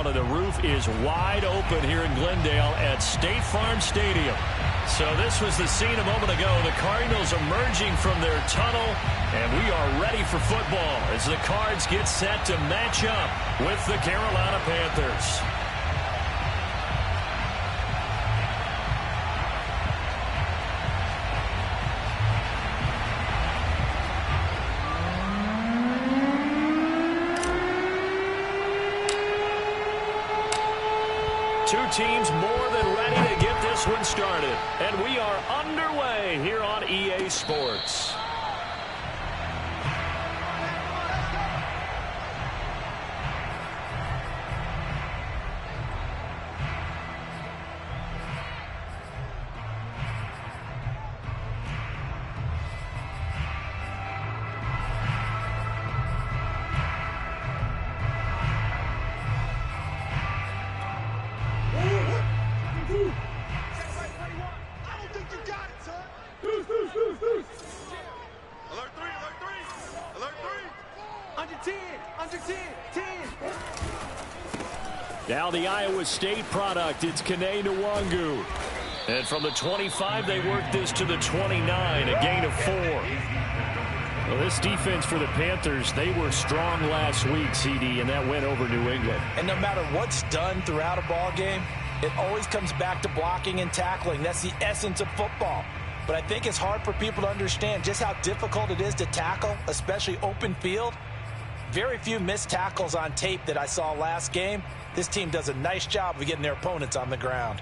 down, and the roof is wide open here in Glendale at State Farm Stadium. So this was the scene a moment ago. The Cardinals emerging from their tunnel, and we are ready for football as the Cards get set to match up with the Carolina Panthers. Two teams more than ready to get this one started. And we are underway here on EA Sports. Now the Iowa State product, it's Kene Nwangu. And from the 25, they work this to the 29, a gain of 4. Well, this defense for the Panthers, they were strong last week, CD, and that went over New England. And no matter what's done throughout a ball game, it always comes back to blocking and tackling. That's the essence of football. But I think it's hard for people to understand just how difficult it is to tackle, especially open field. Very few missed tackles on tape that I saw last game. This team does a nice job of getting their opponents on the ground.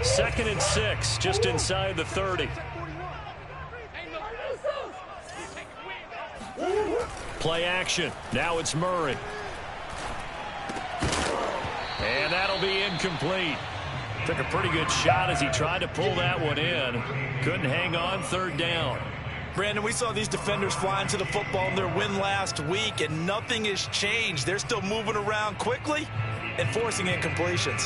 Second and 6, just inside the 30. Play action. Now it's Murray. And that'll be incomplete. Took a pretty good shot as he tried to pull that one in. Couldn't hang on, third down. Brandon, we saw these defenders flying to the football in their win last week, and nothing has changed. They're still moving around quickly and forcing incompletions.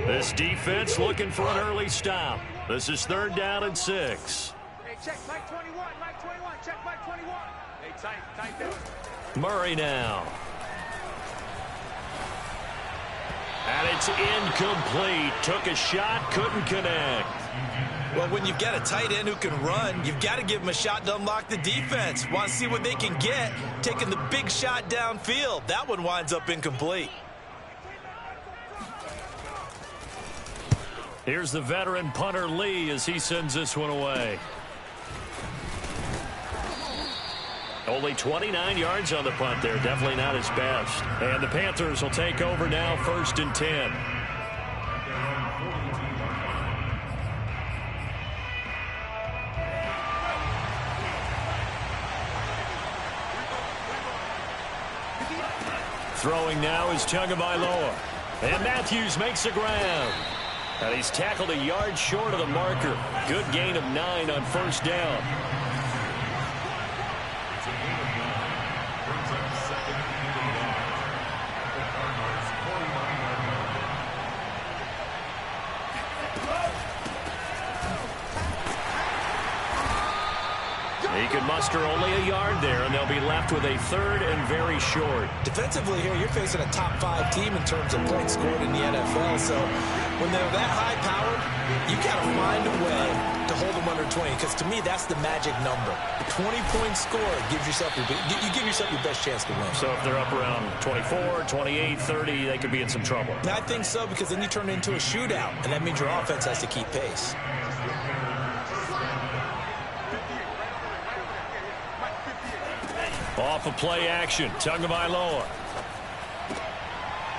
This defense looking for an early stop. This is third down and 6. Hey, check Mike 21, Mike 21, check Mike 21. Hey, tight down. Murray now. And it's incomplete. Took a shot, couldn't connect. Well, when you've got a tight end who can run, you've got to give him a shot to unlock the defense. Want to see what they can get, taking the big shot downfield. That one winds up incomplete. Here's the veteran punter Lee as he sends this one away. Only 29 yards on the punt there. Definitely not his best. And the Panthers will take over now, 1st and 10. Throwing now is Tagovailoa. And Matthews makes the ground. And he's tackled a yard short of the marker. Good gain of 9 on 1st down. He can muster only a yard there, and they'll be left with a 3rd and very short. Defensively here, you're facing a top 5 team in terms of points scored in the NFL. So when they're that high-powered, you got to find a way to hold them under 20. Because to me, that's the magic number. A 20-point score gives yourself you give yourself your best chance to win. So if they're up around 24, 28, 30, they could be in some trouble. I think so, because then you turn it into a shootout, and that means your offense has to keep pace. Off of play action, Tagovailoa.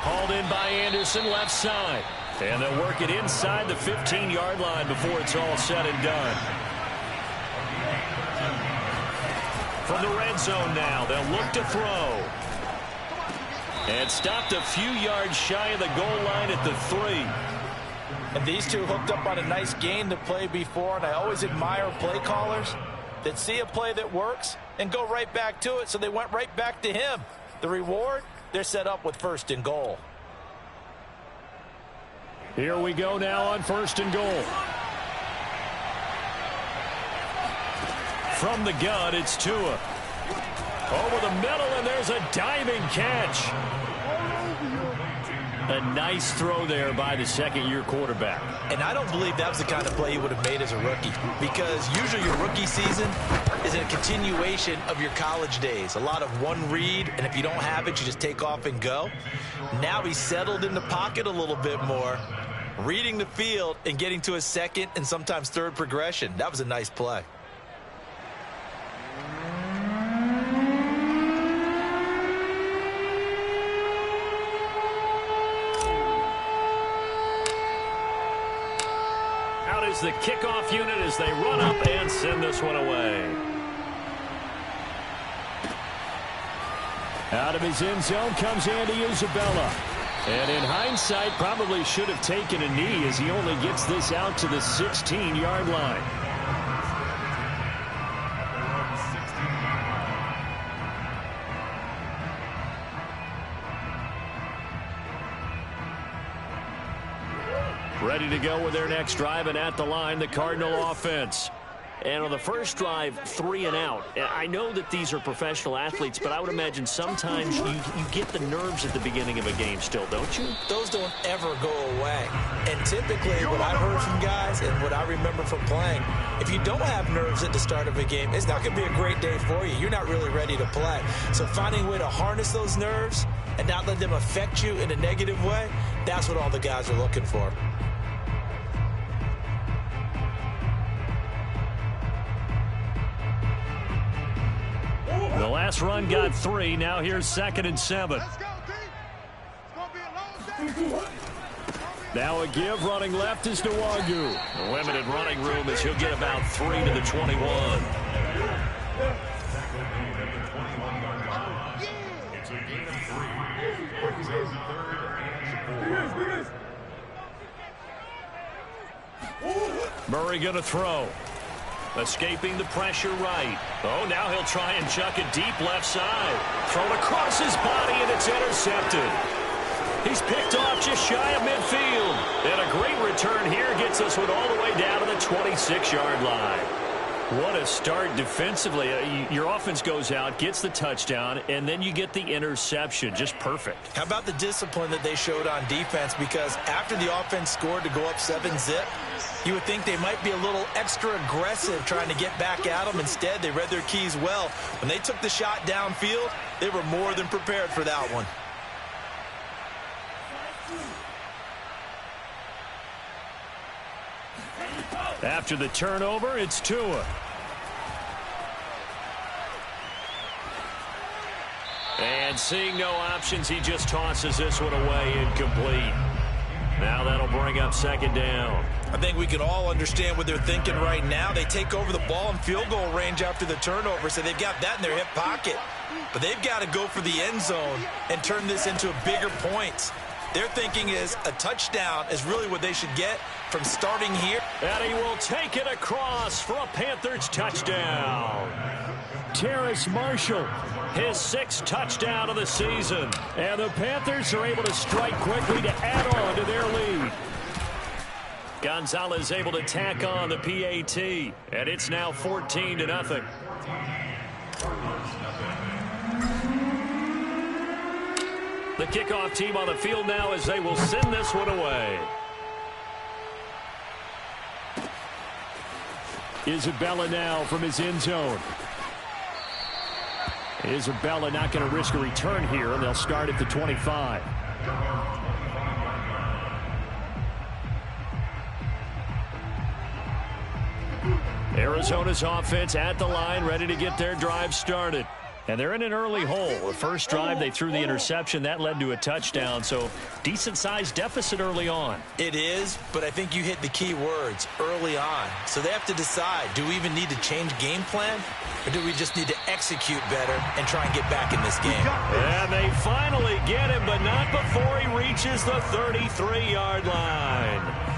Hauled in by Anderson, left side. And they'll work it inside the 15-yard line before it's all said and done. From the red zone now, they'll look to throw. And stopped a few yards shy of the goal line at the 3. And these two hooked up on a nice gain to play before, and I always admire play callers that see a play that works and go right back to it, so they went right back to him. The reward, they're set up with 1st and goal. Here we go now on 1st and goal. from the gun, it's Tua. Over the middle, and there's a diving catch. A nice throw there by the second-year quarterback. And I don't believe that was the kind of play he would have made as a rookie, because usually your rookie season is a continuation of your college days. A lot of one read, and if you don't have it, you just take off and go. Now he's settled in the pocket a little bit more, reading the field and getting to a second and sometimes third progression. That was a nice play. Out is the kickoff unit as they run up and send this one away. Out of his end zone comes Andy Isabella. And in hindsight, probably should have taken a knee as he only gets this out to the 16-yard line. Ready to go with their next drive, and at the line, the Cardinal offense. And on the first drive, 3 and out. I know that these are professional athletes, but I would imagine sometimes you get the nerves at the beginning of a game still, don't you? Those don't ever go away. And typically, what I've heard from guys and what I remember from playing, if you don't have nerves at the start of a game, it's not going to be a great day for you. You're not really ready to play. So finding a way to harness those nerves and not let them affect you in a negative way, that's what all the guys are looking for. The last run got 3. Now here's 2nd and 7. Let's go, team. It's going to be a long day. Now a give running left is Nwangu. The limited running room as he'll get about 3 to the 21. It's a gain of 3. Murray going to throw. Escaping the pressure right. Oh, now he'll try and chuck it deep left side. Thrown across his body, and it's intercepted. He's picked off just shy of midfield. And a great return here gets us one all the way down to the 26-yard line. What a start defensively. Your offense goes out, gets the touchdown, and then you get the interception. Just perfect. How about the discipline that they showed on defense? Because after the offense scored to go up 7-zip, you would think they might be a little extra aggressive trying to get back at them. Instead, they read their keys well. When they took the shot downfield, they were more than prepared for that one. After the turnover, it's Tua. And seeing no options, he just tosses this one away incomplete. Now that'll bring up 2nd down. I think we can all understand what they're thinking right now. They take over the ball in field goal range after the turnover, so they've got that in their hip pocket. But they've got to go for the end zone and turn this into a bigger point. Their thinking is a touchdown is really what they should get from starting here. And he will take it across for a Panthers touchdown. Terrace Marshall, his 6th touchdown of the season. And the Panthers are able to strike quickly to add on to their lead. Gonzalez able to tack on the PAT. And it's now 14-0. The kickoff team on the field now as they will send this one away. Isabella now from his end zone. Isabella not going to risk a return here, and they'll start at the 25. Arizona's offense at the line, ready to get their drive started. And they're in an early hole. The first drive, they threw the interception. That led to a touchdown, so decent-sized deficit early on. It is, but I think you hit the key words, early on. So they have to decide, do we even need to change game plan, or do we just need to execute better and try and get back in this game? And they finally get him, but not before he reaches the 33-yard line.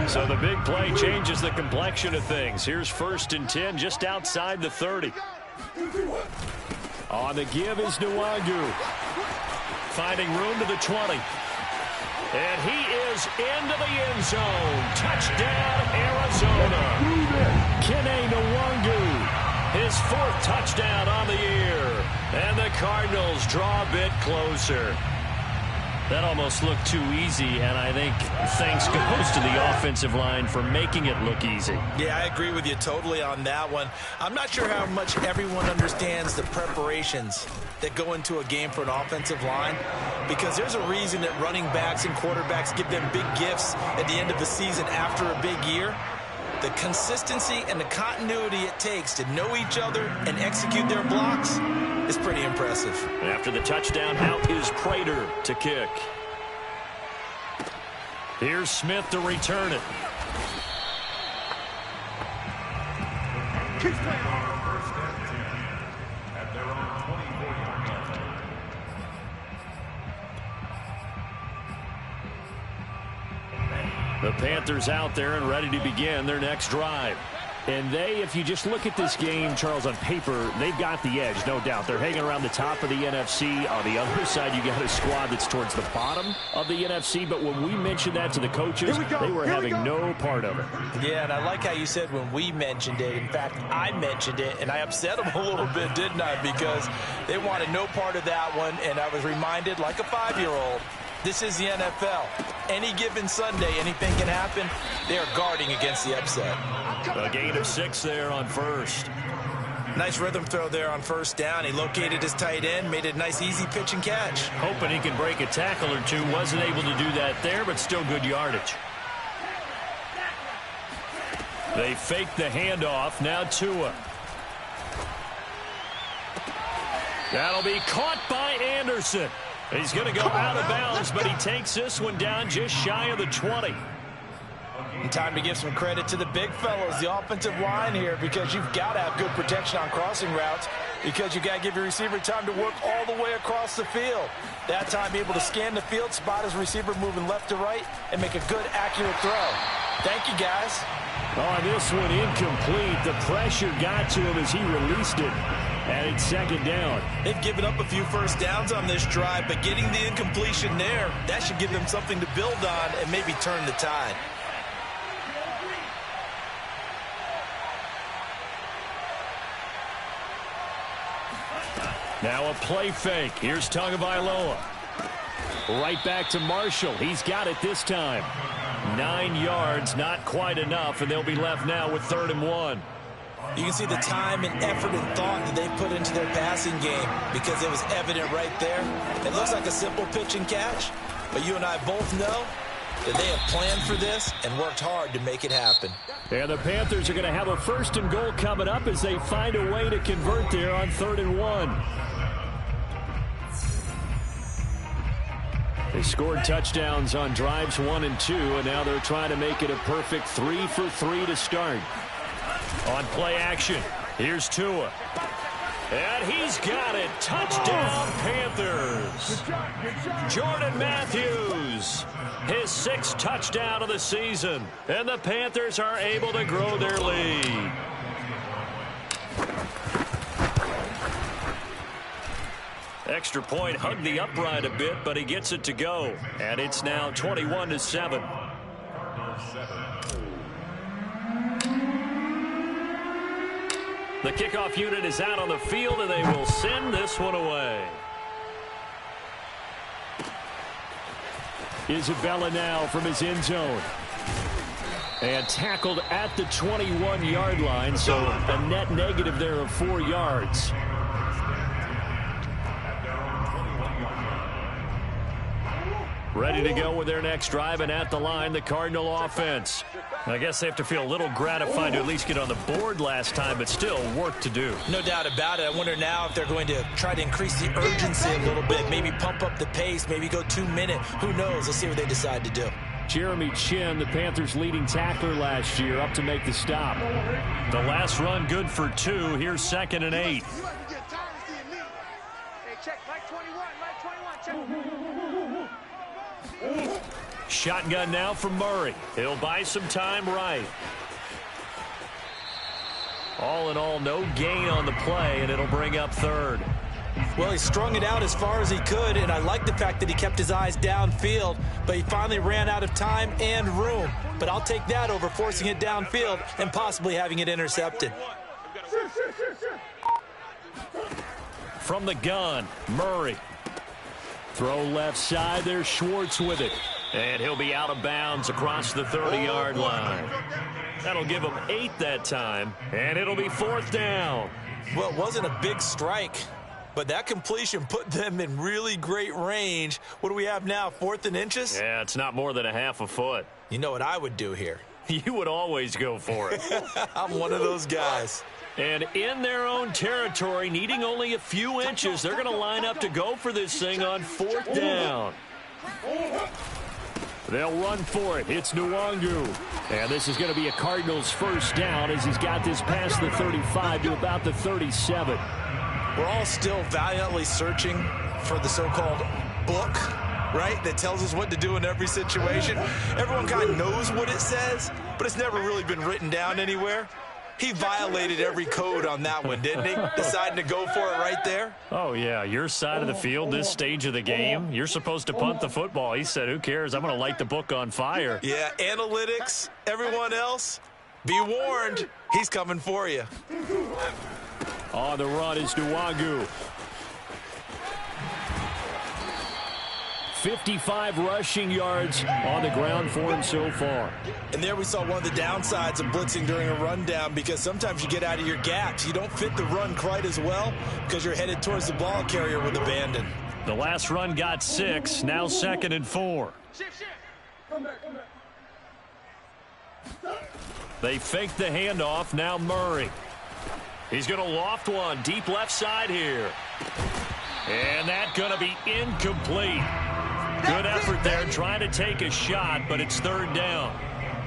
So the big play changes the complexion of things. Here's 1st and 10 just outside the 30. On the give is Nwangu. Finding room to the 20. And he is into the end zone. Touchdown, Arizona. Kene Nwangu, his 4th touchdown on the year. And the Cardinals draw a bit closer. That almost looked too easy, and I think thanks goes to the offensive line for making it look easy. Yeah, I agree with you totally on that one. I'm not sure how much everyone understands the preparations that go into a game for an offensive line, because there's a reason that running backs and quarterbacks give them big gifts at the end of the season after a big year. The consistency and the continuity it takes to know each other and execute their blocks is pretty impressive. After the touchdown, out is Prater to kick. Here's Smith to return it. The Panthers out there and ready to begin their next drive. And they, if you just look at this game, Charles, on paper, they've got the edge, no doubt. They're hanging around the top of the NFC. On the other side, you got a squad that's towards the bottom of the NFC. But when we mentioned that to the coaches, they were having no part of it. Yeah, and I like how you said when we mentioned it. In fact, I mentioned it, and I upset them a little bit, didn't I? Because they wanted no part of that one, and I was reminded, like a 5-year-old, this is the NFL. Any given Sunday, anything can happen. They are guarding against the upset. A gain of 6 there on first. Nice rhythm throw there on first down. He located his tight end, made a nice easy pitch and catch. Hoping he can break a tackle or two. Wasn't able to do that there, but still good yardage. They fake the handoff. Now Tua. That'll be caught by Anderson. He's going to go out of bounds, but he takes this one down just shy of the 20. And time to give some credit to the big fellows, the offensive line here, because you've got to have good protection on crossing routes, because you got to give your receiver time to work all the way across the field. That time able to scan the field, spot his receiver moving left to right, and make a good, accurate throw. Thank you, guys. Oh, this one incomplete. The pressure got to him as he released it. And it's 2nd down. They've given up a few first downs on this drive, but getting the incompletion there, that should give them something to build on and maybe turn the tide. Now a play fake. Here's Tagovailoa. Right back to Marshall. He's got it this time. 9 yards, not quite enough, and they'll be left now with 3rd and 1. You can see the time and effort and thought that they put into their passing game, because it was evident right there. It looks like a simple pitch and catch, but you and I both know that they have planned for this and worked hard to make it happen. And the Panthers are going to have a 1st and goal coming up as they find a way to convert there on 3rd and 1. They scored touchdowns on drives 1 and 2, and now they're trying to make it a perfect 3 for 3 to start. On play action, here's Tua. And he's got it. Touchdown, Panthers. Jordan Matthews, his 6th touchdown of the season. And the Panthers are able to grow their lead. Extra point hugged the upright a bit, but he gets it to go. And it's now 21-7. The kickoff unit is out on the field, and they will send this one away. Isabella now from his end zone. And tackled at the 21-yard line, so a net negative there of 4 yards. Ready to go with their next drive, and at the line, the Cardinal offense. I guess they have to feel a little gratified to at least get on the board last time, but still work to do. No doubt about it. I wonder now if they're going to try to increase the urgency a little bit, maybe pump up the pace, maybe go 2-minute. Who knows? Let's see what they decide to do. Jeremy Chin, the Panthers' leading tackler last year, up to make the stop. The last run good for 2. Here's 2nd and 8. Hey, check, Mike 21, Mike 21, check. Shotgun now from Murray. He'll buy some time right. All in all, no gain on the play, and it'll bring up 3rd. Well, he strung it out as far as he could, and I like the fact that he kept his eyes downfield, but he finally ran out of time and room. But I'll take that over forcing it downfield and possibly having it intercepted. From the gun, Murray. Throw left side, there's Schwartz with it. And he'll be out of bounds across the 30-yard line. That'll give him 8 that time, and it'll be 4th down. Well, it wasn't a big strike, but that completion put them in really great range. What do we have now, 4th and inches? Yeah, it's not more than a half a foot. You know what I would do here? You would always go for it. I'm one of those guys. And in their own territory, needing only a few inches, they're going to line up to go for this thing on 4th down. They'll run for it. It's Nwangu. And this is going to be a Cardinals first down as he's got this past the 35 to about the 37. We're all still valiantly searching for the so-called book, right, that tells us what to do in every situation. Everyone kind of knows what it says, but it's never really been written down anywhere. He violated every code on that one, didn't he? Deciding to go for it right there. Oh, yeah, your side of the field, this stage of the game, you're supposed to punt the football. He said, who cares? I'm going to light the book on fire. Yeah, analytics, everyone else, be warned, he's coming for you. On the run is Nwangu. 55 rushing yards on the ground for him so far. And there we saw one of the downsides of blitzing during a rundown, because sometimes you get out of your gaps. You don't fit the run quite as well because you're headed towards the ball carrier with abandon. The last run got 6, now 2nd and 4. They fake the handoff, now Murray. He's going to loft one, deep left side here. And that's going to be incomplete. Good effort there, trying to take a shot, but it's 3rd down.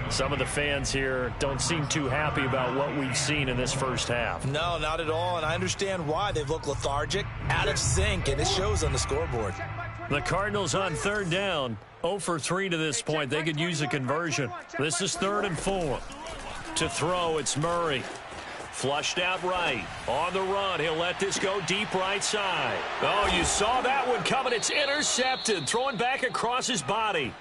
Some of the fans here don't seem too happy about what we've seen in this first half. No, not at all, and I understand why. They've looked lethargic, out of sync, and it shows on the scoreboard. The Cardinals on 3rd down, 0 for 3 to this point. They could use a conversion. This is 3rd and 4. To throw, it's Murray. Flushed out right. On the run, he'll let this go deep right side. Oh, you saw that one coming. It's intercepted. Throwing back across his body.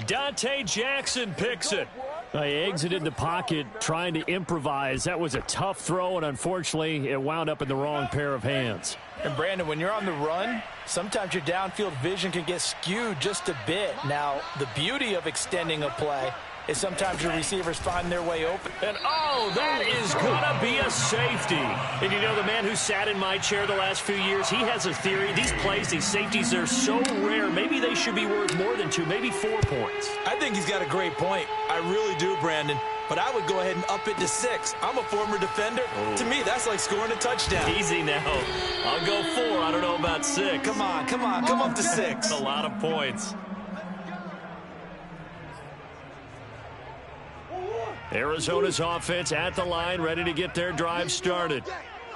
Dante Jackson picks it. He exited the pocket trying to improvise. That was a tough throw, and unfortunately, it wound up in the wrong pair of hands. And, Brandon, when you're on the run, sometimes your downfield vision can get skewed just a bit. Now, the beauty of extending a play is sometimes your receivers find their way open. And, oh, that is going to be a safety. And, you know, the man who sat in my chair the last few years, he has a theory. These plays, these safeties, they're so rare. Maybe they should be worth more than 2, maybe 4 points. I think he's got a great point. I really do, Brandon. But I would go ahead and up it to 6. I'm a former defender. Oh. To me, that's like scoring a touchdown. Easy now. I'll go 4. I don't know about 6. Come on. Come up to 6. A lot of points. Arizona's offense at the line, ready to get their drive started.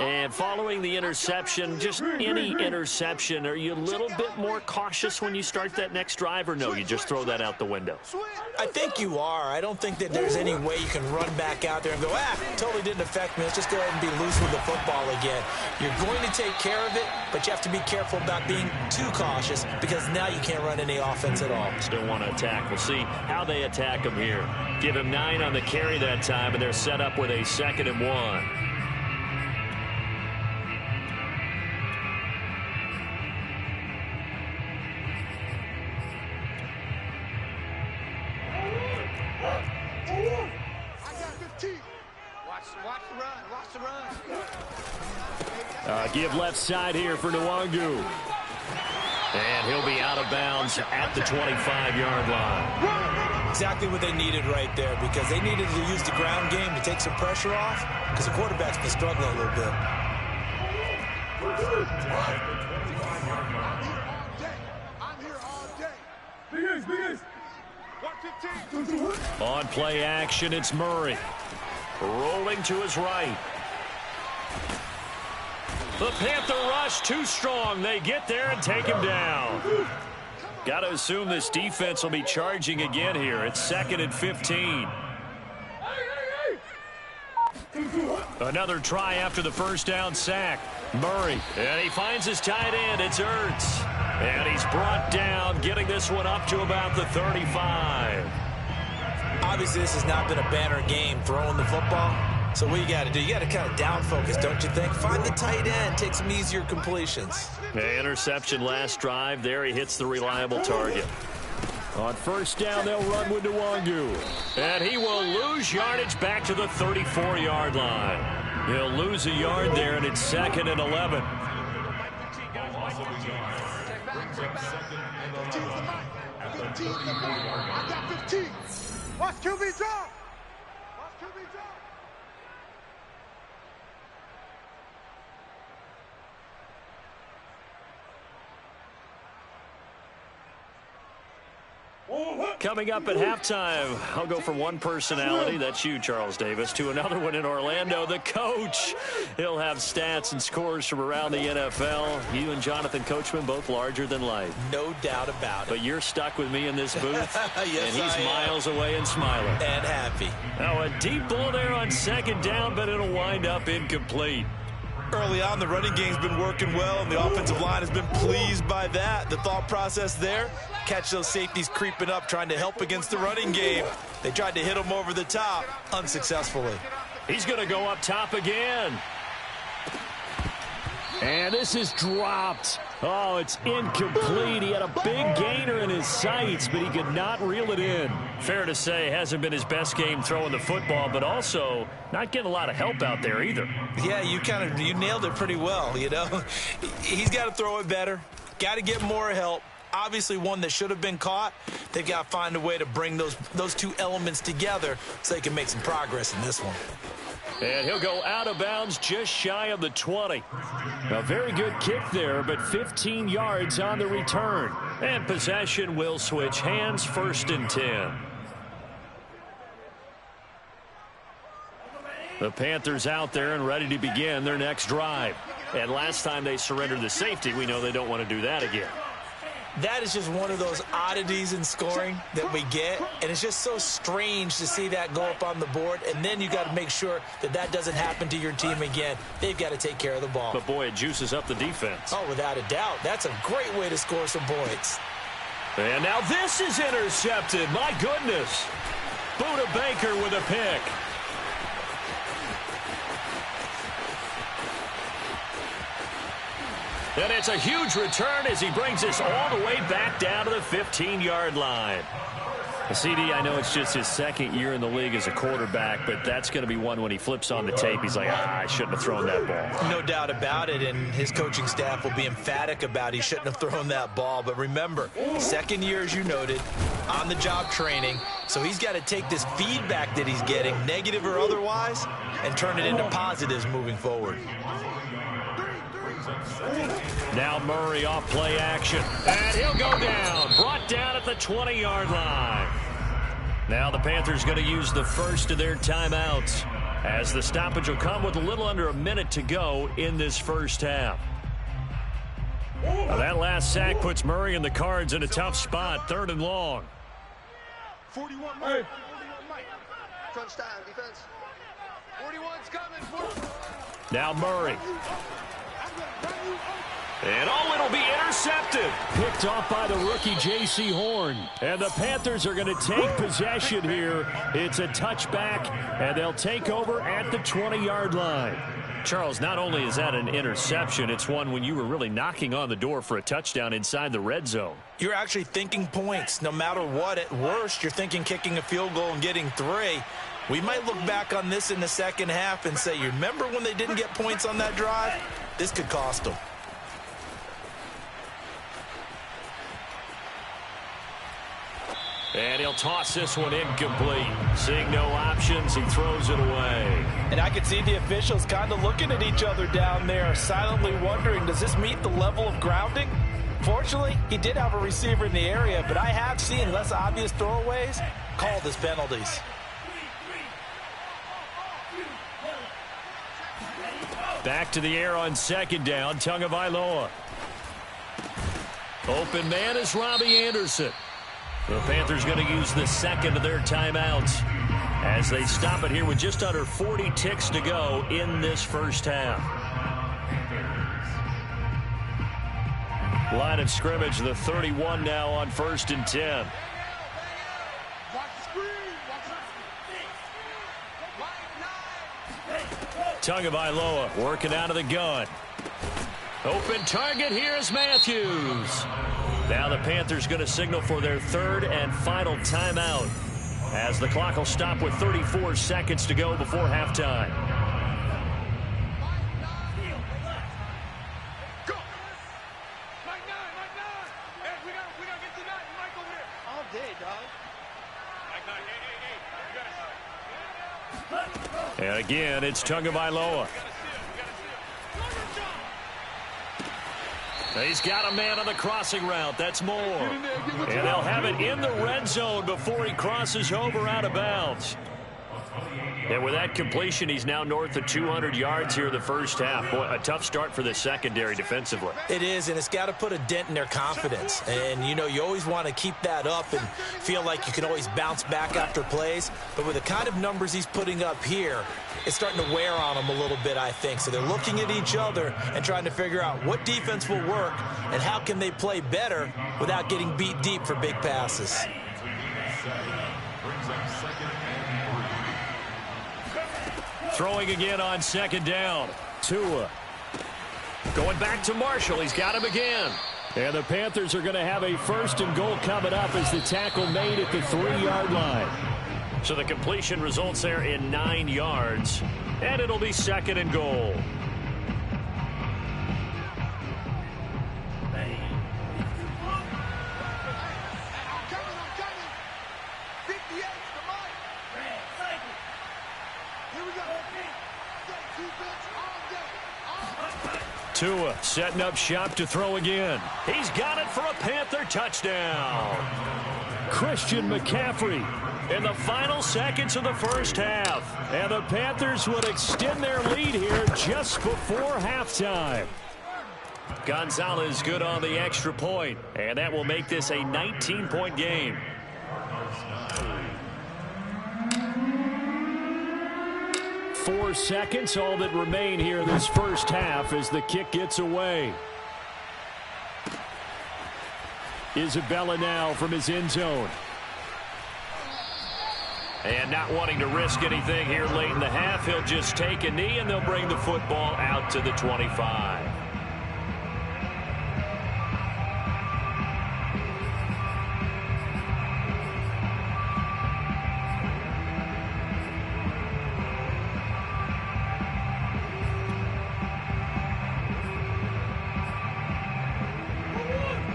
And following the interception, just any interception, are you a little bit more cautious when you start that next drive, or no, you just throw that out the window? I think you are. I don't think that there's any way you can run back out there and go, totally didn't affect me. Let's just go ahead and be loose with the football again. You're going to take care of it, but you have to be careful about being too cautious, because now you can't run any offense at all. Still want to attack. We'll see how they attack him here. Give him 9 on the carry that time, and they're set up with a 2nd and 1. Give left side here for Nwangu. And he'll be out of bounds at the 25-yard line. Exactly what they needed right there, because they needed to use the ground game to take some pressure off, because the quarterback's been struggling a little bit. On play action, it's Murray. Rolling to his right. The Panther rush too strong. They get there and take him down. Got to assume this defense will be charging again here. It's 2nd and 15. Another try after the first down sack. Murray, and he finds his tight end. It's Ertz. And he's brought down, getting this one up to about the 35. Obviously, this has not been a banner game throwing the football. So what you got to do, you got to kind of down focus, don't you think? Find the tight end, take some easier completions. Interception last drive. There he hits the reliable target. On first down, they'll run with Nwangu. And he will lose yardage back to the 34-yard line. He'll lose a yard there, and it's 2nd and 11. 15 I got 15. Watch QB drop. Watch QB drop. Coming up at halftime, I'll go from one personality, that's you, Charles Davis, to another one in Orlando, the coach. He'll have stats and scores from around the NFL. You and Jonathan Coachman, both larger than life. No doubt about it. But you're stuck with me in this booth. Yes, and he's miles away and smiling. And happy. Now, a deep ball there on second down, but it'll wind up incomplete. Early on, the running game's been working well, and the offensive line has been pleased by that. The thought process there, catch those safeties creeping up, trying to help against the running game. They tried to hit him over the top, unsuccessfully. He's going to go up top again. And this is dropped. Oh, it's incomplete. He had a big gainer in his sights, but he could not reel it in. Fair to say, hasn't been his best game throwing the football, but also not getting a lot of help out there either. Yeah, you nailed it pretty well, you know. He's got to throw it better. Got to get more help. Obviously one that should have been caught. They've got to find a way to bring those two elements together so they can make some progress in this one. And he'll go out of bounds just shy of the 20. A very good kick there, but 15 yards on the return. And possession will switch hands, 1st and 10. The Panthers out there and ready to begin their next drive. And last time they surrendered the safety, we know they don't want to do that again. That is just one of those oddities in scoring that we get, and it's just so strange to see that go up on the board, and then you got to make sure that that doesn't happen to your team again. They've got to take care of the ball. But, boy, it juices up the defense. Oh, without a doubt. That's a great way to score some points. And now this is intercepted. My goodness. Buda Baker with a pick. And it's a huge return as he brings us all the way back down to the 15-yard line. CD, I know it's just his 2nd year in the league as a quarterback, but that's going to be one when he flips on the tape. He's like, I shouldn't have thrown that ball. No doubt about it, and his coaching staff will be emphatic about he shouldn't have thrown that ball. But remember, 2nd year, as you noted, on-the-job training, so he's got to take this feedback that he's getting, negative or otherwise, and turn it into positives moving forward. Now Murray off play action. And he'll go down. Brought down at the 20-yard line. Now the Panthers going to use the first of their timeouts, as the stoppage will come with a little under a minute to go in this first half. Now that last sack puts Murray and the Cards in a tough spot. 3rd and long. 41 Mike. 41 Mike. Crunch time, defense. 41's coming. Now Murray. And it'll be intercepted. Picked off by the rookie J.C. Horn. And the Panthers are going to take possession here. It's a touchback, and they'll take over at the 20-yard line. Charles, not only is that an interception, it's one when you were really knocking on the door for a touchdown inside the red zone. You're actually thinking points. No matter what, at worst, you're thinking kicking a field goal and getting 3. We might look back on this in the second half and say, you remember when they didn't get points on that drive? This could cost them. And he'll toss this one incomplete. Seeing no options, he throws it away. And I could see the officials kind of looking at each other down there, silently wondering, does this meet the level of grounding? Fortunately, he did have a receiver in the area, but I have seen less obvious throwaways called as penalties. Back to the air on second down, Tagovailoa. Open man is Robbie Anderson. The Panthers going to use the second of their timeouts as they stop it here with just under 40 ticks to go in this first half. Line of scrimmage, the 31 now on 1st and 10. Tagovailoa working out of the gun. Open target, here's Matthews. Now the Panthers going to signal for their 3rd and final timeout, as the clock will stop with 34 seconds to go before halftime. And again, it's Tagovailoa. He's got a man on the crossing route. That's Moore. And they'll have it in the red zone before he crosses over out of bounds. And with that completion, he's now north of 200 yards here in the first half. Boy, a tough start for the secondary defensively. It is, and it's got to put a dent in their confidence. And, you know, you always want to keep that up and feel like you can always bounce back after plays. But with the kind of numbers he's putting up here, it's starting to wear on them a little bit, I think. So they're looking at each other and trying to figure out what defense will work and how can they play better without getting beat deep for big passes. Throwing again on 2nd down. Tua. Going back to Marshall. He's got him again. And the Panthers are going to have a 1st and goal coming up as the tackle made at the 3-yard line. So the completion results there in 9 yards. And it'll be 2nd and goal. Tua setting up shop to throw again. He's got it for a Panther touchdown. Christian McCaffrey in the final seconds of the first half. And the Panthers would extend their lead here just before halftime. Gonzalez good on the extra point. And that will make this a 19-point game. Four seconds, all that remain here this first half as the kick gets away. Isabella now from his end zone. And not wanting to risk anything here late in the half, he'll just take a knee and they'll bring the football out to the 25.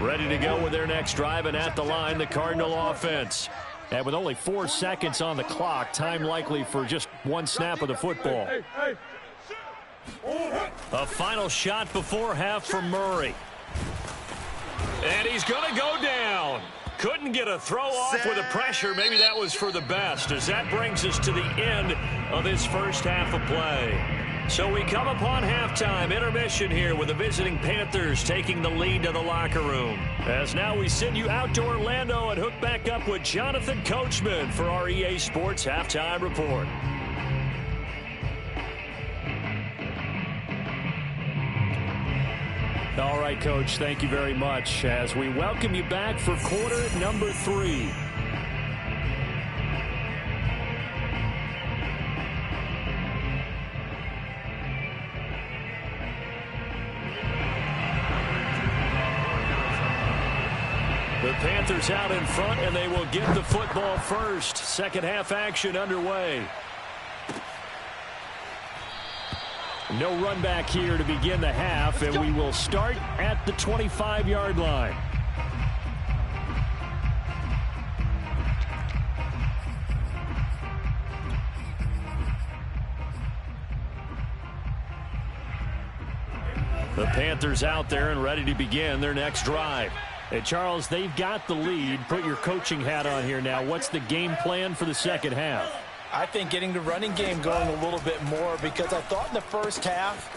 Ready to go with their next drive, and at the line, the Cardinal offense. And with only 4 seconds on the clock, time likely for just one snap of the football. A final shot before half from Murray. And he's going to go down. Couldn't get a throw off with the pressure. Maybe that was for the best, as that brings us to the end of this first half of play. So we come upon halftime, intermission here with the visiting Panthers taking the lead to the locker room. As now we send you out to Orlando and hook back up with Jonathan Coachman for our EA Sports Halftime Report. All right, Coach, thank you very much as we welcome you back for quarter number 3. The Panthers out in front, and they will get the football first. Second half action underway. No run back here to begin the half, and we will start at the 25-yard line. The Panthers out there and ready to begin their next drive. Hey, Charles, they've got the lead. Put your coaching hat on here now. What's the game plan for the second half? I think getting the running game going a little bit more, because I thought in the first half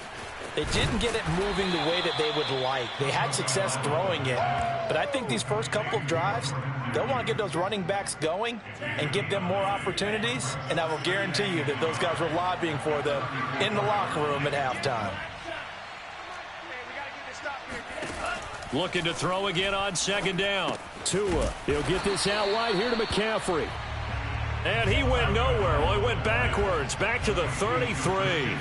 they didn't get it moving the way that they would like. They had success throwing it, but I think these first couple of drives, they'll want to get those running backs going and give them more opportunities, and I will guarantee you that those guys were lobbying for them in the locker room at halftime. Looking to throw again on second down. Tua, he'll get this out wide here to McCaffrey. And he went nowhere. Well, he went backwards, back to the 33.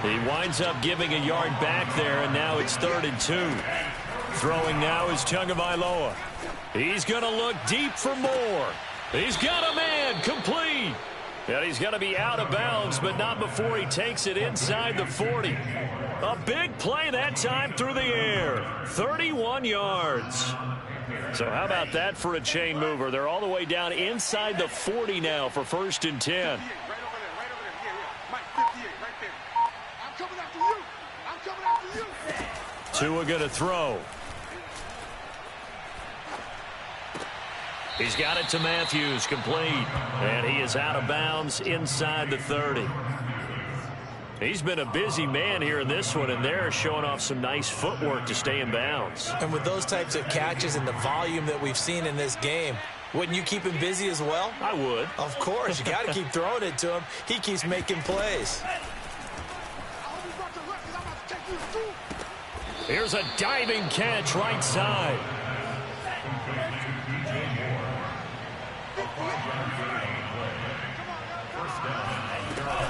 He winds up giving a yard back there, and now it's 3rd and 2. Throwing now is Tagovailoa. He's going to look deep for more. He's got a man, complete. And he's going to be out of bounds, but not before he takes it inside the 40. A big play that time through the air. 31 yards. So how about that for a chain mover? They're all the way down inside the 40 now for 1st and 10. Right over there, right over there. Yeah. Mike 58, right there. I'm coming after you. I'm coming after you. Tua going to throw. He's got it to Matthews, complete. And he is out of bounds inside the 30. He's been a busy man here in this one, and they're showing off some nice footwork to stay in bounds. And with those types of catches and the volume that we've seen in this game, wouldn't you keep him busy as well? I would. Of course. You got to keep throwing it to him. He keeps making plays. Here's a diving catch right side.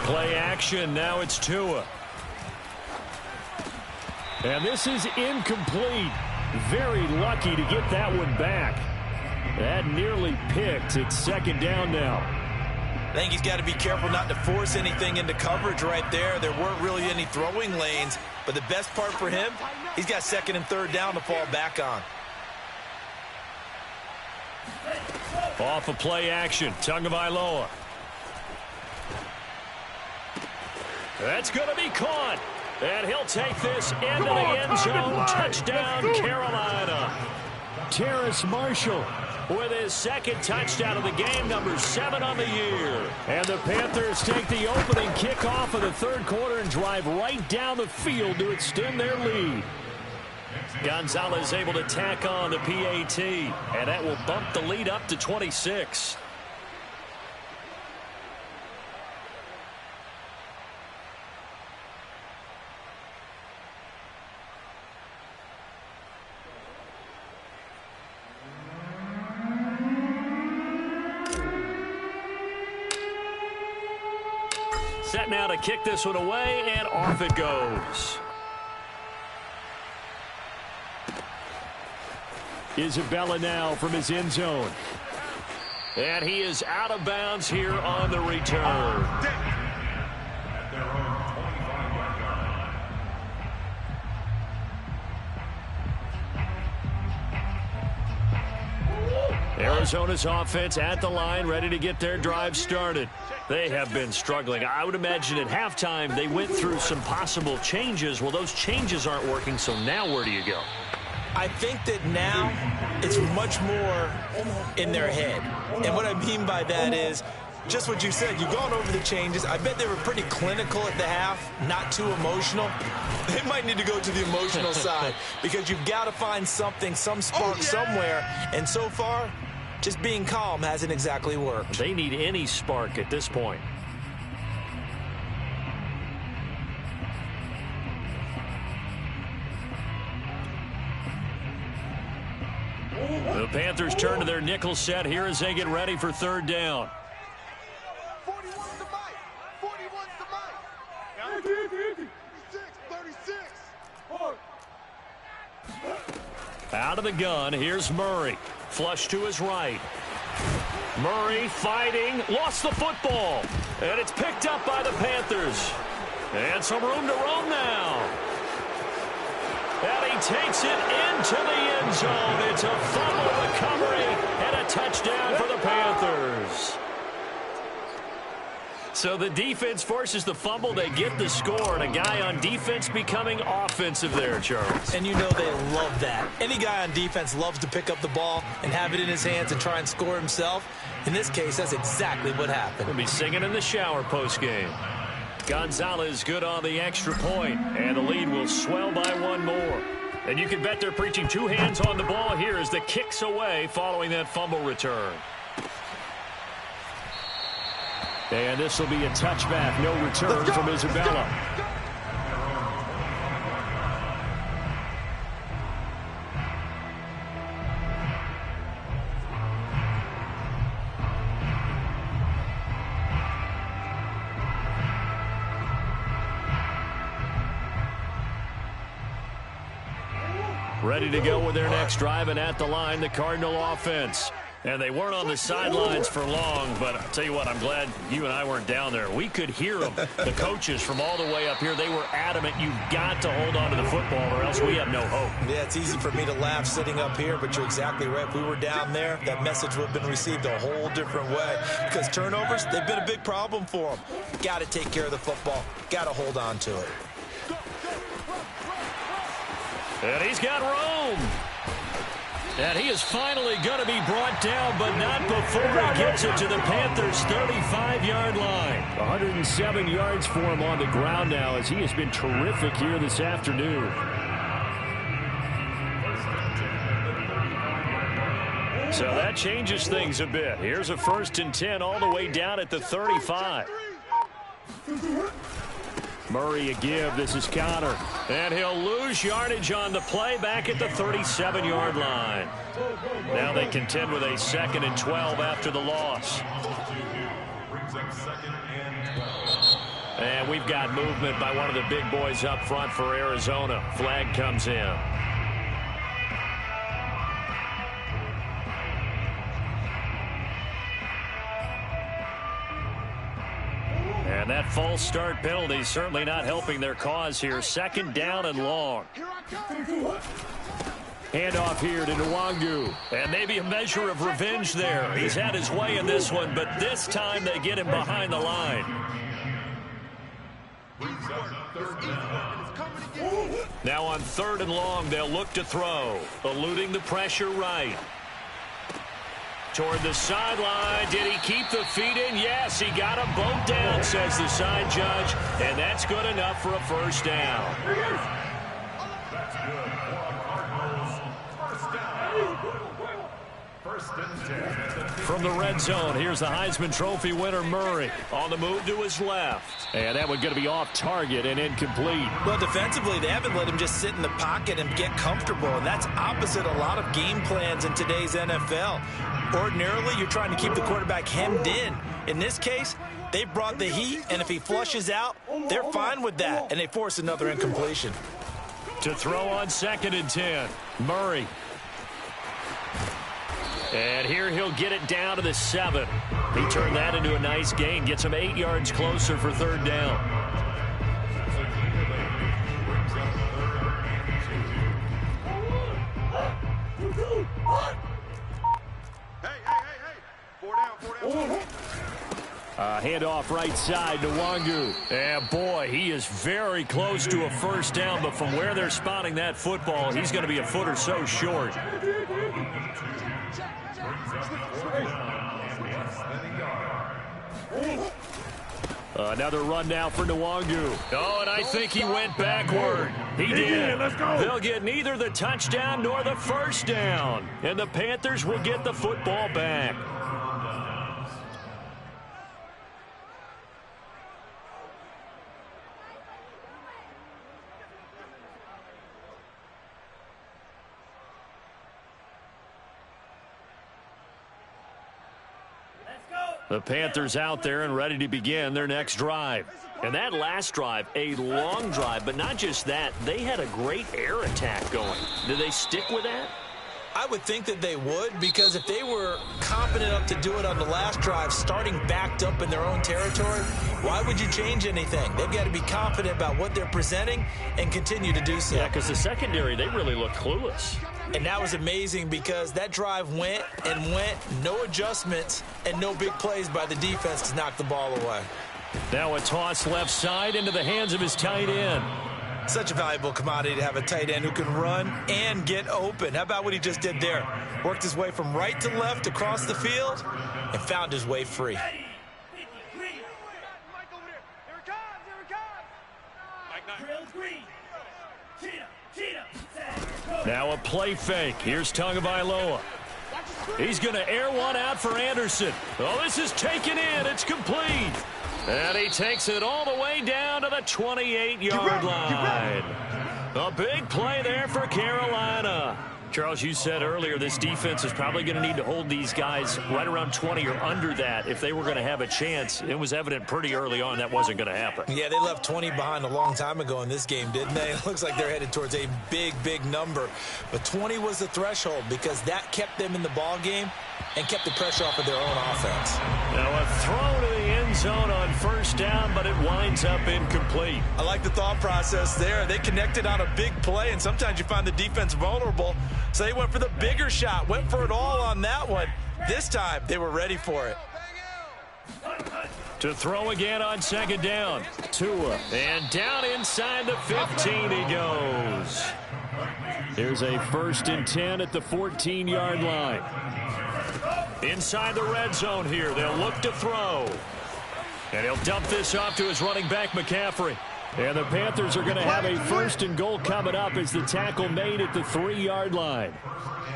Play action. Now it's Tua. And this is incomplete. Very lucky to get that one back. That nearly picked. It's 2nd down now. I think he's got to be careful not to force anything into coverage right there. There weren't really any throwing lanes. But the best part for him, he's got 2nd and 3rd down to fall back on. Off of play action. Tagovailoa. That's going to be caught. And he'll take this into the end zone. Touchdown, Carolina. Terrace Marshall with his 2nd touchdown of the game, number 7 on the year. And the Panthers take the opening kickoff of the 3rd quarter and drive right down the field to extend their lead. Gonzalez able to tack on the PAT, and that will bump the lead up to 26. Set now to kick this one away, and off it goes. Isabella now from his end zone. And he is out of bounds here on the return. Arizona's offense at the line, ready to get their drive started. They have been struggling. I would imagine at halftime they went through some possible changes. Well, those changes aren't working, so now where do you go? I think that now it's much more in their head. And what I mean by that is just what you said. You've gone over the changes. I bet they were pretty clinical at the half, not too emotional. They might need to go to the emotional side because you've got to find something, some spark somewhere. And so far, just being calm hasn't exactly worked. They need any spark at this point. The Panthers turn to their nickel set here as they get ready for 3rd down. 41's the mic. 41's the mic. 36. Out of the gun, here's Murray. Flush to his right. Murray fighting, lost the football. And it's picked up by the Panthers. And some room to roam now. And he takes it into the end zone. It's a fumble recovery and a touchdown for the Panthers. So the defense forces the fumble. They get the score, and a guy on defense becoming offensive there, Charles. And you know they love that. Any guy on defense loves to pick up the ball and have it in his hands and try and score himself. In this case, that's exactly what happened. He'll be singing in the shower postgame. Gonzalez good on the extra point, and the lead will swell by one more. And you can bet they're preaching two hands on the ball here as the kick's away following that fumble return. And this will be a touchback, no return from Isabella. Ready to go with their next drive, and at the line, the Cardinal offense. And they weren't on the sidelines for long, but I'll tell you what, I'm glad you and I weren't down there. We could hear them, the coaches from all the way up here. They were adamant, you've got to hold on to the football or else we have no hope. Yeah, it's easy for me to laugh sitting up here, but you're exactly right. If we were down there, that message would have been received a whole different way. Because turnovers, they've been a big problem for them. Got to take care of the football. Got to hold on to it. And he's got room. And he is finally going to be brought down, but not before he gets it to the Panthers' 35-yard line. 107 yards for him on the ground now, as he has been terrific here this afternoon. So that changes things a bit. Here's a 1st and 10 all the way down at the 35. Murray a give. This is Connor. And he'll lose yardage on the play back at the 37-yard line. Now they contend with a 2nd and 12 after the loss. And we've got movement by one of the big boys up front for Arizona. Flag comes in. And that false start penalty certainly not helping their cause here. 2nd down and long. Handoff here to Nwangu. And maybe a measure of revenge there. He's had his way in this one, but this time they get him behind the line. Now on 3rd and long, they'll look to throw. Eluding the pressure right. Toward the sideline. Did he keep the feet in? Yes, he got them both down, says the side judge. And that's good enough for a 1st down. That's good. First and 10. From the red zone, here's the Heisman Trophy winner, Murray. On the move to his left. And that one's going to be off target and incomplete. Well, defensively, they haven't let him just sit in the pocket and get comfortable. And that's opposite a lot of game plans in today's NFL. Ordinarily, you're trying to keep the quarterback hemmed in. In this case, they brought the heat, and if he flushes out, they're fine with that, and they force another incompletion. To throw on 2nd and 10, Murray. And here he'll get it down to the 7. He turned that into a nice gain, gets him 8 yards closer for 3rd down. Handoff right side to Nwangu. And boy, he is very close to a 1st down, but from where they're spotting that football, he's going to be a foot or so short. Another run now for Nwangu. Oh, and I think he went backward. He did. Let's go. They'll get neither the touchdown nor the 1st down. And the Panthers will get the football back. The Panthers out there and ready to begin their next drive. And that last drive, a long drive, but not just that. They had a great air attack going. Do they stick with that? I would think that they would, because if they were confident enough to do it on the last drive, starting backed up in their own territory, why would you change anything? They've got to be confident about what they're presenting and continue to do so. Yeah, because the secondary, they really looked clueless. And that was amazing because that drive went and went, no adjustments, and no big plays by the defense to knock the ball away. Now a toss left side into the hands of his tight end. Such a valuable commodity to have a tight end who can run and get open. How about what he just did there? Worked his way from right to left across the field and found his way free. Now a play fake. Here's Tagovailoa. He's going to air one out for Anderson. Oh, this is taken in. It's complete. And he takes it all the way down to the 28-yard line. A big play there for Carolina. Charles, you said earlier this defense is probably going to need to hold these guys right around 20 or under that if they were going to have a chance. It was evident pretty early on that wasn't going to happen. Yeah, they left 20 behind a long time ago in this game, didn't they? It looks like they're headed towards a big, big number. But 20 was the threshold because that kept them in the ball game and kept the pressure off of their own offense. Now a throw to the end zone on first down, but it winds up incomplete. I like the thought process there. They connected on a big play, and sometimes you find the defense vulnerable. So they went for the bigger shot, went for it all on that one. This time, they were ready for it. To throw again on second down. Tua. And down inside the 15 he goes. Here's a 1st and 10 at the 14-yard line. Inside the red zone here. They'll look to throw. And he'll dump this off to his running back, McCaffrey. And the Panthers are going to have a 1st and goal coming up as the tackle made at the 3-yard line.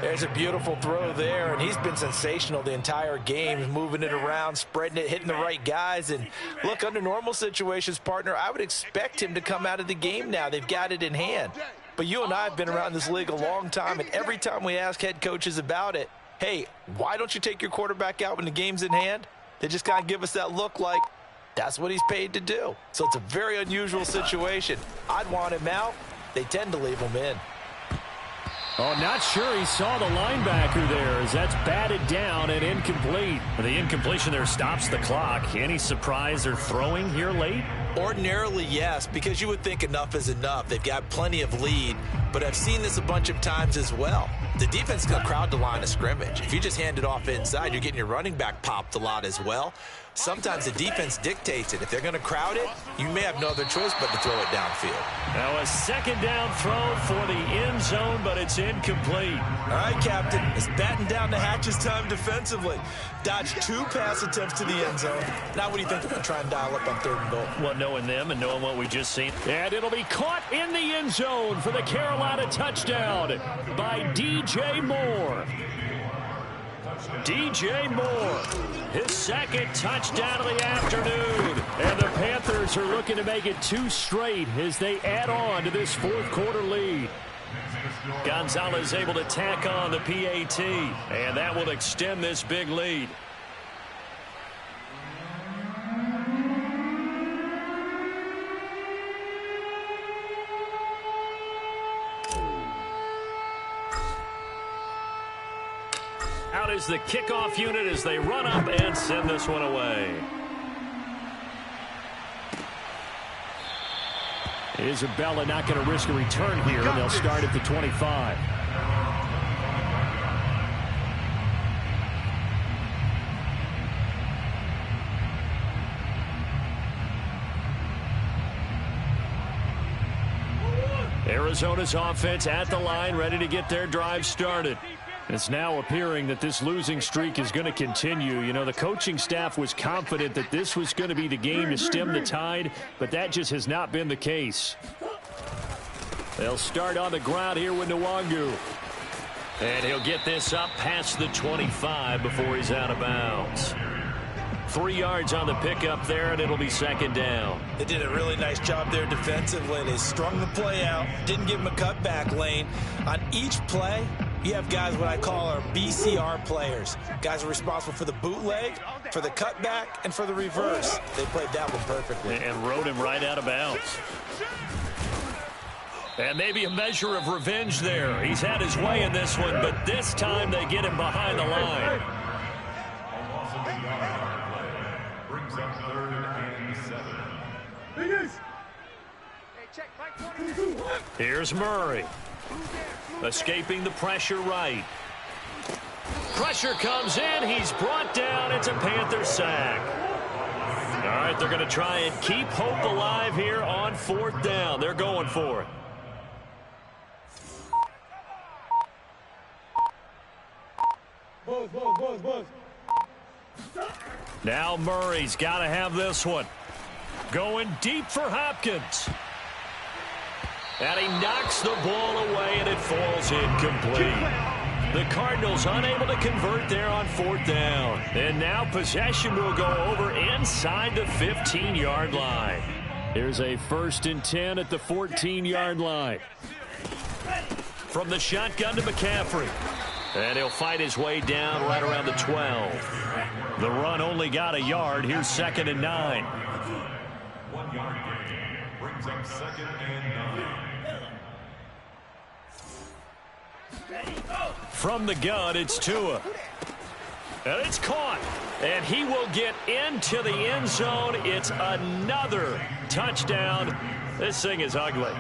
There's a beautiful throw there, and he's been sensational the entire game, moving it around, spreading it, hitting the right guys. And look, under normal situations, partner, I would expect him to come out of the game now. They've got it in hand. But you and I have been around this league a long time, and every time we ask head coaches about it, hey, why don't you take your quarterback out when the game's in hand? They just kind of give us that look like that's what he's paid to do. So it's a very unusual situation. I'd want him out. They tend to leave him in. Oh, not sure he saw the linebacker there as that's batted down and incomplete. The incompletion there stops the clock. Any surprise they're throwing here late? Ordinarily, yes, because you would think enough is enough. They've got plenty of lead, but I've seen this a bunch of times as well. The defense is going to crowd the line of scrimmage. If you just hand it off inside, you're getting your running back popped a lot as well. Sometimes the defense dictates it. If they're going to crowd it, you may have no other choice but to throw it downfield. Now a second down throw for the end zone, but it's incomplete. All right, Captain, it's batting down the hatches time defensively. Dodged 2 pass attempts to the end zone. Now what do you think they're going to try and dial up on 3rd and goal? Well, knowing them and knowing what we just seen. And it'll be caught in the end zone for the Carolina touchdown by DJ Moore. DJ Moore, his 2nd touchdown of the afternoon. And the Panthers are looking to make it 2 straight as they add on to this 4th quarter lead. Gonzalez able to tack on the PAT, and that will extend this big lead. Out is the kickoff unit as they run up and send this one away. Isabella not going to risk a return here, and they'll start at the 25. Arizona's offense at the line, ready to get their drive started. It's now appearing that this losing streak is going to continue. You know, the coaching staff was confident that this was going to be the game to stem the tide, but that just has not been the case. They'll start on the ground here with Nwangu. And he'll get this up past the 25 before he's out of bounds. 3 yards on the pickup there, and it'll be 2nd down. They did a really nice job there defensively. They strung the play out, didn't give him a cutback lane. On each play, you have guys what I call our BCR players. Guys are responsible for the bootleg, for the cutback, and for the reverse. They played that one perfectly. And rode him right out of bounds. And maybe a measure of revenge there. He's had his way in this one, but this time they get him behind the line. Brings up 3rd and 7. Here's Murray. Escaping the pressure right. Pressure comes in. He's brought down. It's a Panther sack. All right, they're going to try and keep hope alive here on 4th down. They're going for it. Now Murray's got to have this one. Going deep for Hopkins. And he knocks the ball away, and it falls incomplete. The Cardinals unable to convert there on 4th down. And now possession will go over inside the 15-yard line. Here's a 1st and 10 at the 14-yard line. from the shotgun to McCaffrey. And he'll fight his way down right around the 12. The run only got a yard. Here's 2nd and 9. 1 yard gain brings up 2nd and 9. From the gun, it's Tua. And it's caught. And he will get into the end zone. It's another touchdown. This thing is ugly.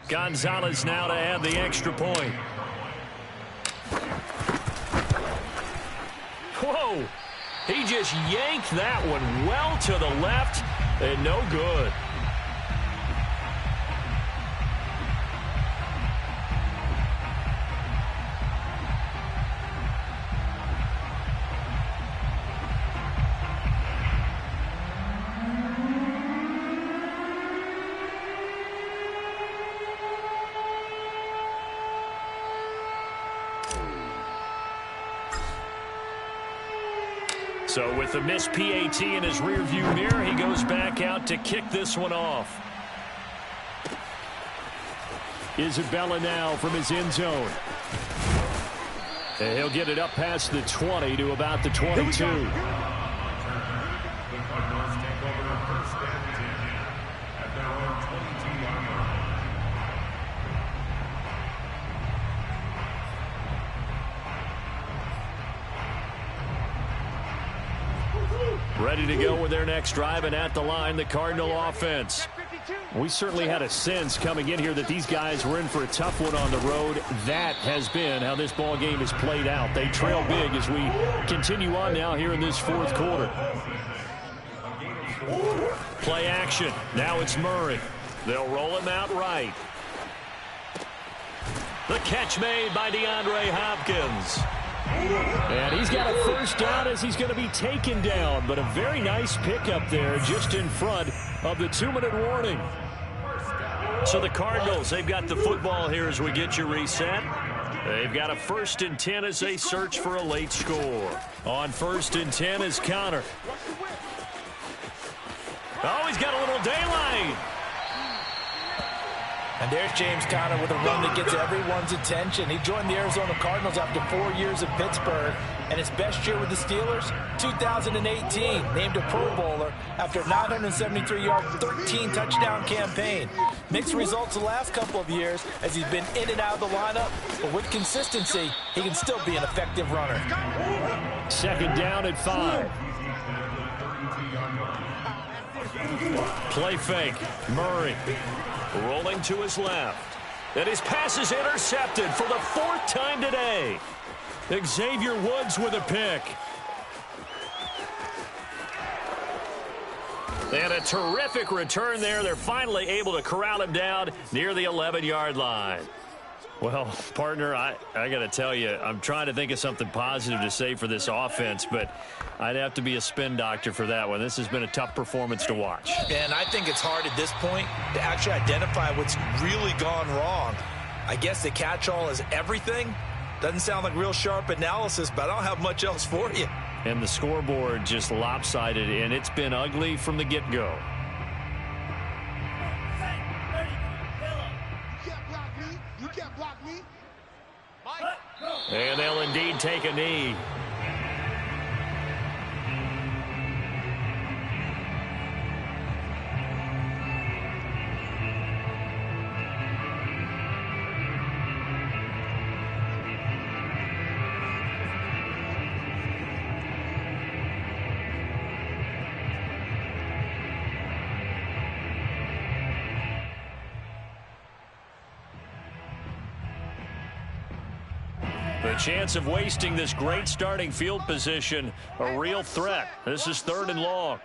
Gonzalez now to add the extra point. Whoa! He just yanked that one well to the left and no good. So with the missed PAT in his rearview mirror, he goes back out to kick this one off. Isabella now from his end zone. And he'll get it up past the 20 to about the 22. Ready to go with their next drive, and at the line, the Cardinal offense. We certainly had a sense coming in here that these guys were in for a tough one on the road. That has been how this ball game has played out. They trail big as we continue on now here in this 4th quarter. Play action. Now it's Murray. They'll roll him out right. The catch made by DeAndre Hopkins. And he's got a first down as he's going to be taken down. But a very nice pickup there just in front of the 2-minute warning. So the Cardinals, they've got the football here as we get you reset. They've got a 1st and 10 as they search for a late score. On 1st and 10 is Connor. Oh, he's got a little daylight. And there's James Conner with a run that gets everyone's attention. He joined the Arizona Cardinals after 4 years at Pittsburgh. And his best year with the Steelers, 2018, named a Pro Bowler after a 973-yard, 13-touchdown campaign. Mixed results the last couple of years as he's been in and out of the lineup. But with consistency, he can still be an effective runner. 2nd down at 5. Play fake. Murray rolling to his left. And his pass is intercepted for the 4th time today. Xavier Woods with a pick. And a terrific return there. They're finally able to corral him down near the 11-yard line. Well, partner, I got to tell you, I'm trying to think of something positive to say for this offense, but I'd have to be a spin doctor for that one. This has been a tough performance to watch. And I think it's hard at this point to actually identify what's really gone wrong. I guess the catch-all is everything. Doesn't sound like real sharp analysis, but I don't have much else for you. And the scoreboard just lopsided, and it's been ugly from the get-go. You can't block me. And they'll indeed take a knee. The chance of wasting this great starting field position, a real threat. This is 3rd and long.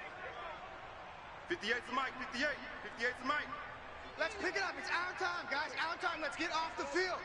58's the mic, 58's the mic. Let's pick it up. It's our time, guys. Our time. Let's get off the field.